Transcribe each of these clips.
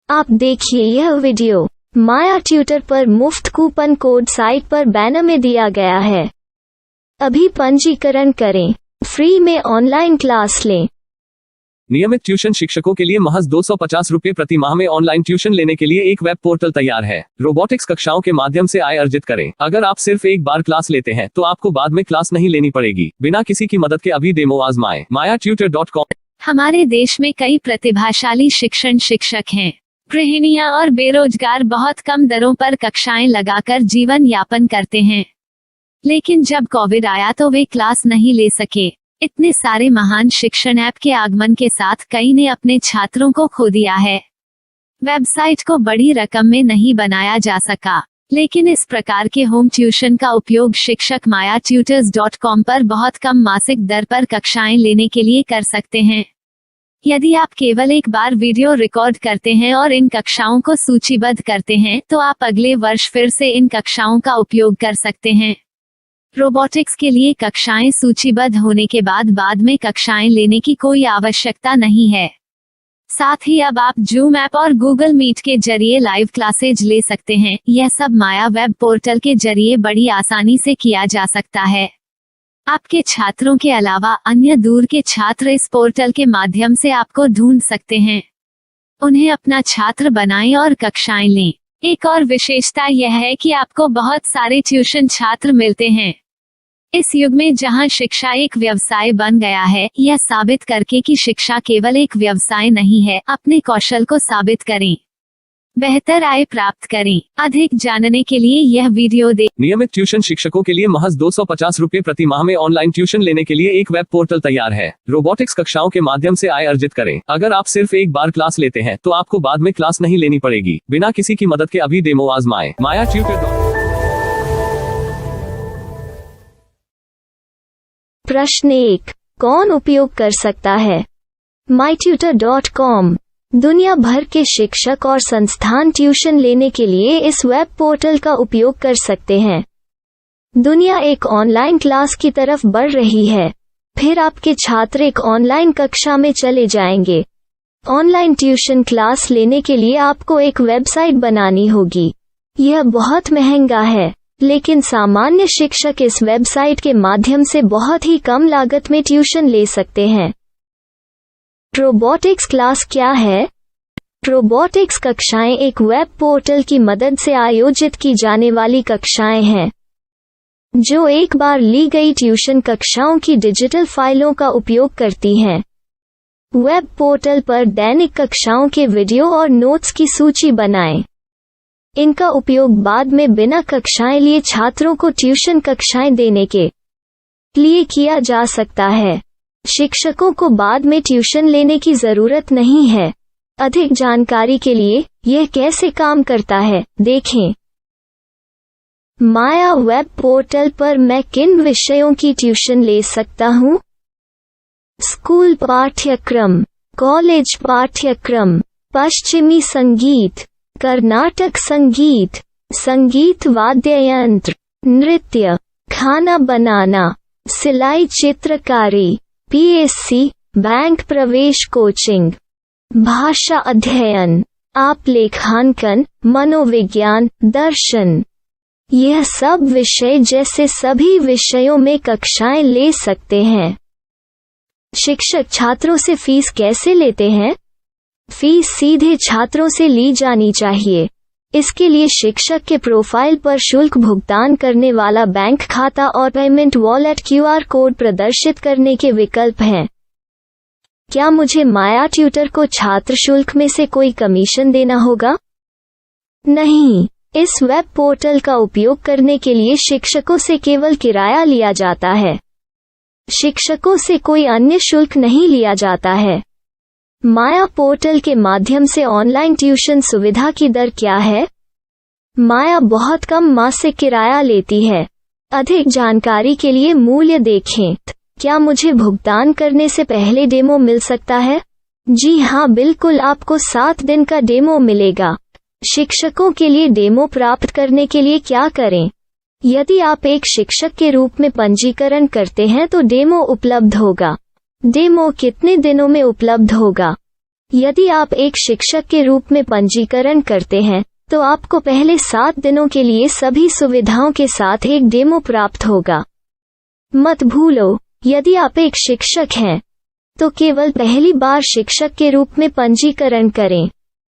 आप देखिए यह वीडियो माया ट्यूटर पर मुफ्त कूपन कोड साइट पर बैनर में दिया गया है। अभी पंजीकरण करें, फ्री में ऑनलाइन क्लास लें। नियमित ट्यूशन शिक्षकों के लिए महज 250 रुपये प्रति माह में ऑनलाइन ट्यूशन लेने के लिए एक वेब पोर्टल तैयार है। रोबोटिक्स कक्षाओं के माध्यम से आय अर्जित करें। अगर आप सिर्फ एक बार क्लास लेते हैं तो आपको बाद में क्लास नहीं लेनी पड़ेगी। बिना किसी की मदद के अभी डेमो आजमाएं। mayatutor.com। हमारे देश में कई प्रतिभाशाली शिक्षक हैं। गृहिणियां और बेरोजगार बहुत कम दरों पर कक्षाएं लगाकर जीवन यापन करते हैं, लेकिन जब कोविड आया तो वे क्लास नहीं ले सके। इतने सारे महान शिक्षण ऐप के आगमन के साथ कई ने अपने छात्रों को खो दिया है। वेबसाइट को बड़ी रकम में नहीं बनाया जा सका, लेकिन इस प्रकार के होम ट्यूशन का उपयोग शिक्षक mayatutors.com पर बहुत कम मासिक दर पर कक्षाएं लेने के लिए कर सकते हैं। यदि आप केवल एक बार वीडियो रिकॉर्ड करते हैं और इन कक्षाओं को सूचीबद्ध करते हैं तो आप अगले वर्ष फिर से इन कक्षाओं का उपयोग कर सकते हैं। रोबोटिक्स के लिए कक्षाएं सूचीबद्ध होने के बाद में कक्षाएं लेने की कोई आवश्यकता नहीं है। साथ ही अब आप जूम ऐप और गूगल मीट के जरिए लाइव क्लासेज ले सकते हैं। यह सब माया वेब पोर्टल के जरिए बड़ी आसानी से किया जा सकता है। आपके छात्रों के अलावा अन्य दूर के छात्र इस पोर्टल के माध्यम से आपको ढूंढ सकते हैं। उन्हें अपना छात्र बनाएं और कक्षाएं लें। एक और विशेषता यह है कि आपको बहुत सारे ट्यूशन छात्र मिलते हैं। इस युग में जहां शिक्षा एक व्यवसाय बन गया है, यह साबित करके कि शिक्षा केवल एक व्यवसाय नहीं है, अपने कौशल को साबित करें, बेहतर आय प्राप्त करें। अधिक जानने के लिए यह वीडियो देखें। नियमित ट्यूशन शिक्षकों के लिए महज 250 रुपये प्रति माह में ऑनलाइन ट्यूशन लेने के लिए एक वेब पोर्टल तैयार है। रोबोटिक्स कक्षाओं के माध्यम से आय अर्जित करें। अगर आप सिर्फ एक बार क्लास लेते हैं तो आपको बाद में क्लास नहीं लेनी पड़ेगी। बिना किसी की मदद के अभी डेमो आजमाएं। mayatutor.com। प्रश्न 1, कौन उपयोग कर सकता है? mytutor.com दुनिया भर के शिक्षक और संस्थान ट्यूशन लेने के लिए इस वेब पोर्टल का उपयोग कर सकते हैं। दुनिया एक ऑनलाइन क्लास की तरफ बढ़ रही है। फिर आपके छात्र एक ऑनलाइन कक्षा में चले जाएंगे। ऑनलाइन ट्यूशन क्लास लेने के लिए आपको एक वेबसाइट बनानी होगी। यह बहुत महंगा है, लेकिन सामान्य शिक्षक इस वेबसाइट के माध्यम से बहुत ही कम लागत में ट्यूशन ले सकते हैं। रोबोटिक्स क्लास क्या है? रोबोटिक्स कक्षाएं एक वेब पोर्टल की मदद से आयोजित की जाने वाली कक्षाएं हैं, जो एक बार ली गई ट्यूशन कक्षाओं की डिजिटल फाइलों का उपयोग करती हैं। वेब पोर्टल पर दैनिक कक्षाओं के वीडियो और नोट्स की सूची बनाएं। इनका उपयोग बाद में बिना कक्षाएं लिए छात्रों को ट्यूशन कक्षाएं देने के लिए किया जा सकता है। शिक्षकों को बाद में ट्यूशन लेने की जरूरत नहीं है। अधिक जानकारी के लिए यह कैसे काम करता है, देखें। माया वेब पोर्टल पर मैं किन विषयों की ट्यूशन ले सकता हूँ? स्कूल पाठ्यक्रम, कॉलेज पाठ्यक्रम, पश्चिमी संगीत, कर्नाटक संगीत, संगीत वाद्य यंत्र, नृत्य, खाना बनाना, सिलाई चित्रकारी, पीएससी, बैंक प्रवेश कोचिंग, भाषा अध्ययन, आप लेखांकन, मनोविज्ञान, दर्शन। यह सब विषय जैसे सभी विषयों में कक्षाएं ले सकते हैं। शिक्षक छात्रों से फीस कैसे लेते हैं? फीस सीधे छात्रों से ली जानी चाहिए। इसके लिए शिक्षक के प्रोफाइल पर शुल्क भुगतान करने वाला बैंक खाता और पेमेंट वॉलेट क्यूआर कोड प्रदर्शित करने के विकल्प हैं। क्या मुझे माया ट्यूटर को छात्र शुल्क में से कोई कमीशन देना होगा? नहीं, इस वेब पोर्टल का उपयोग करने के लिए शिक्षकों से केवल किराया लिया जाता है। शिक्षकों से कोई अन्य शुल्क नहीं लिया जाता है। माया पोर्टल के माध्यम से ऑनलाइन ट्यूशन सुविधा की दर क्या है? माया बहुत कम मासिक किराया लेती है। अधिक जानकारी के लिए मूल्य देखें। क्या मुझे भुगतान करने से पहले डेमो मिल सकता है? जी हाँ, बिल्कुल, आपको 7 दिन का डेमो मिलेगा। शिक्षकों के लिए डेमो प्राप्त करने के लिए क्या करें? यदि आप एक शिक्षक के रूप में पंजीकरण करते हैं तो डेमो उपलब्ध होगा। डेमो कितने दिनों में उपलब्ध होगा? यदि आप एक शिक्षक के रूप में पंजीकरण करते हैं तो आपको पहले 7 दिनों के लिए सभी सुविधाओं के साथ एक डेमो प्राप्त होगा। मत भूलो, यदि आप एक शिक्षक हैं तो केवल पहली बार शिक्षक के रूप में पंजीकरण करें।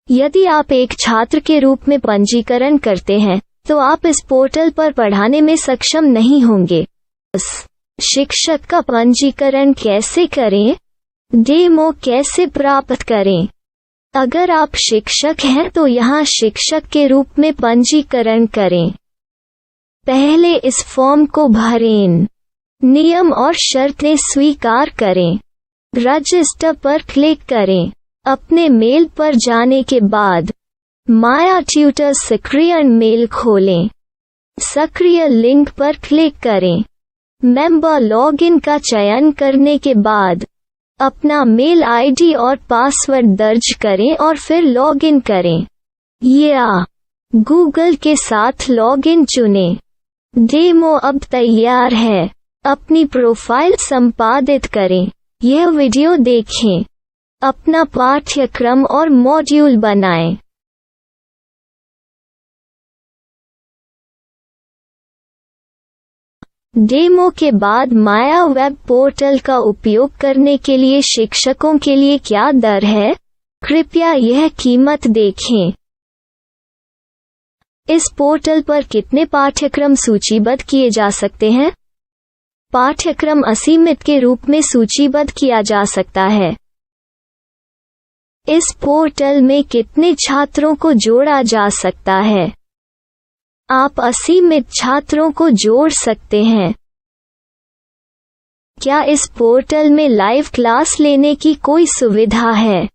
यदि आप एक छात्र के रूप में पंजीकरण करते हैं तो आप इस पोर्टल पर पढ़ाने में सक्षम नहीं होंगे। शिक्षक का पंजीकरण कैसे करें? डेमो कैसे प्राप्त करें? अगर आप शिक्षक हैं तो यहाँ शिक्षक के रूप में पंजीकरण करें। पहले इस फॉर्म को भरें। नियम और शर्तें स्वीकार करें। रजिस्टर पर क्लिक करें। अपने मेल पर जाने के बाद माया ट्यूटर सक्रिय मेल खोलें। सक्रिय लिंक पर क्लिक करें। मेंबर लॉगिन का चयन करने के बाद अपना मेल आईडी और पासवर्ड दर्ज करें और फिर लॉगिन करें या गूगल के साथ लॉगिन चुनें। डेमो अब तैयार है। अपनी प्रोफाइल संपादित करें। यह वीडियो देखें। अपना पाठ्यक्रम और मॉड्यूल बनाएं। डेमो के बाद माया वेब पोर्टल का उपयोग करने के लिए शिक्षकों के लिए क्या दर है? कृपया यह कीमत देखें। इस पोर्टल पर कितने पाठ्यक्रम सूचीबद्ध किए जा सकते हैं? पाठ्यक्रम असीमित के रूप में सूचीबद्ध किया जा सकता है। इस पोर्टल में कितने छात्रों को जोड़ा जा सकता है? आप असीमित छात्रों को जोड़ सकते हैं। क्या इस पोर्टल में लाइव क्लास लेने की कोई सुविधा है?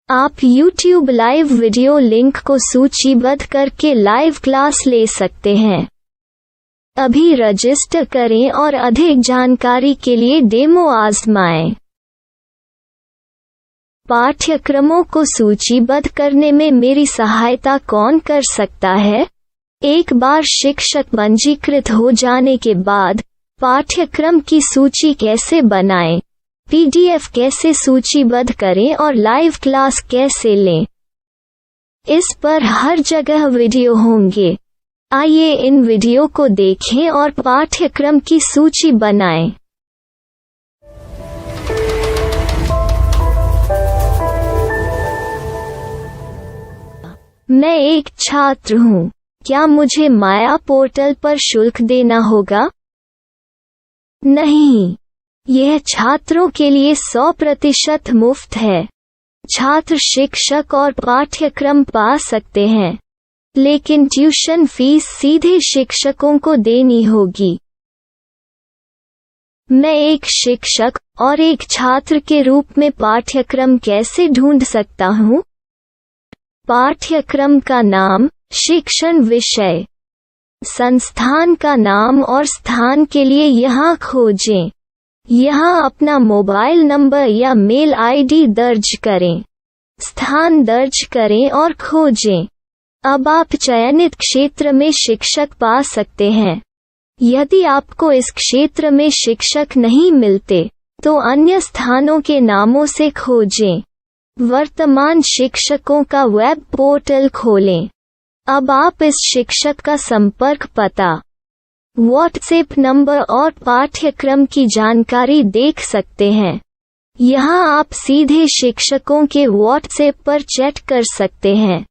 आप YouTube लाइव वीडियो लिंक को सूचीबद्ध करके लाइव क्लास ले सकते हैं। अभी रजिस्टर करें और अधिक जानकारी के लिए डेमो आजमाएं। पाठ्यक्रमों को सूचीबद्ध करने में मेरी सहायता कौन कर सकता है? एक बार शिक्षक पंजीकृत हो जाने के बाद पाठ्यक्रम की सूची कैसे बनाएं, PDF कैसे सूचीबद्ध करें और लाइव क्लास कैसे लें, इस पर हर जगह वीडियो होंगे। आइए इन वीडियो को देखें और पाठ्यक्रम की सूची बनाएं। मैं एक छात्र हूँ। क्या मुझे माया पोर्टल पर शुल्क देना होगा? नहीं, यह छात्रों के लिए 100% मुफ्त है। छात्र शिक्षक और पाठ्यक्रम पा सकते हैं, लेकिन ट्यूशन फीस सीधे शिक्षकों को देनी होगी। मैं एक शिक्षक और एक छात्र के रूप में पाठ्यक्रम कैसे ढूंढ सकता हूँ? पाठ्यक्रम का नाम, शिक्षण विषय, संस्थान का नाम और स्थान के लिए यहाँ खोजें। यहाँ अपना मोबाइल नंबर या मेल आईडी दर्ज करें। स्थान दर्ज करें और खोजें। अब आप चयनित क्षेत्र में शिक्षक पा सकते हैं। यदि आपको इस क्षेत्र में शिक्षक नहीं मिलते तो अन्य स्थानों के नामों से खोजें। वर्तमान शिक्षकों का वेब पोर्टल खोलें। अब आप इस शिक्षक का संपर्क पता, व्हाट्सएप नंबर और पाठ्यक्रम की जानकारी देख सकते हैं। यहाँ आप सीधे शिक्षकों के व्हाट्सएप पर चैट कर सकते हैं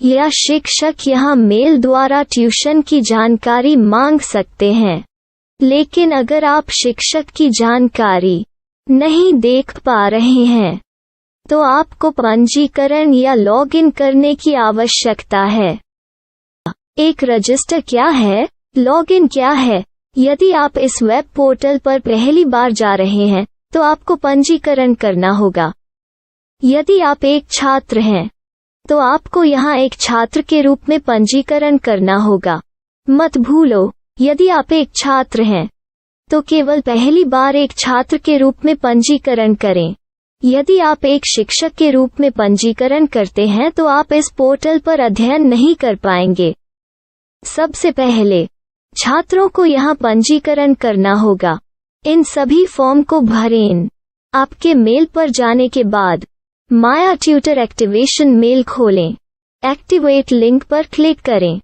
या शिक्षक यहाँ मेल द्वारा ट्यूशन की जानकारी मांग सकते हैं। लेकिन अगर आप शिक्षक की जानकारी नहीं देख पा रहे हैं तो आपको पंजीकरण या लॉगिन करने की आवश्यकता है। एक रजिस्टर क्या है? लॉगिन क्या है? यदि आप इस वेब पोर्टल पर पहली बार जा रहे हैं तो आपको पंजीकरण करना होगा। यदि आप एक छात्र हैं तो आपको यहाँ एक छात्र के रूप में पंजीकरण करना होगा। मत भूलो, यदि आप एक छात्र हैं तो केवल पहली बार एक छात्र के रूप में पंजीकरण करें। यदि आप एक शिक्षक के रूप में पंजीकरण करते हैं तो आप इस पोर्टल पर अध्ययन नहीं कर पाएंगे। सबसे पहले छात्रों को यहाँ पंजीकरण करना होगा। इन सभी फॉर्म को भरें। आपके मेल पर जाने के बाद माया ट्यूटर एक्टिवेशन मेल खोलें। एक्टिवेट लिंक पर क्लिक करें।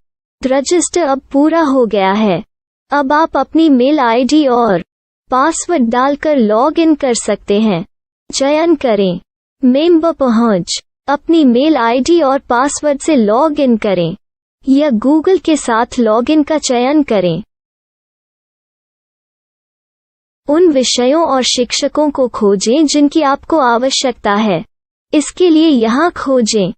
रजिस्टर अब पूरा हो गया है। अब आप अपनी मेल आईडी और पासवर्ड डालकर लॉग इन कर सकते हैं। चयन करें मेंबर पहुंच। अपनी मेल आईडी और पासवर्ड से लॉग इन करें या गूगल के साथ लॉग इन का चयन करें। उन विषयों और शिक्षकों को खोजें जिनकी आपको आवश्यकता है। इसके लिए यहाँ खोजें।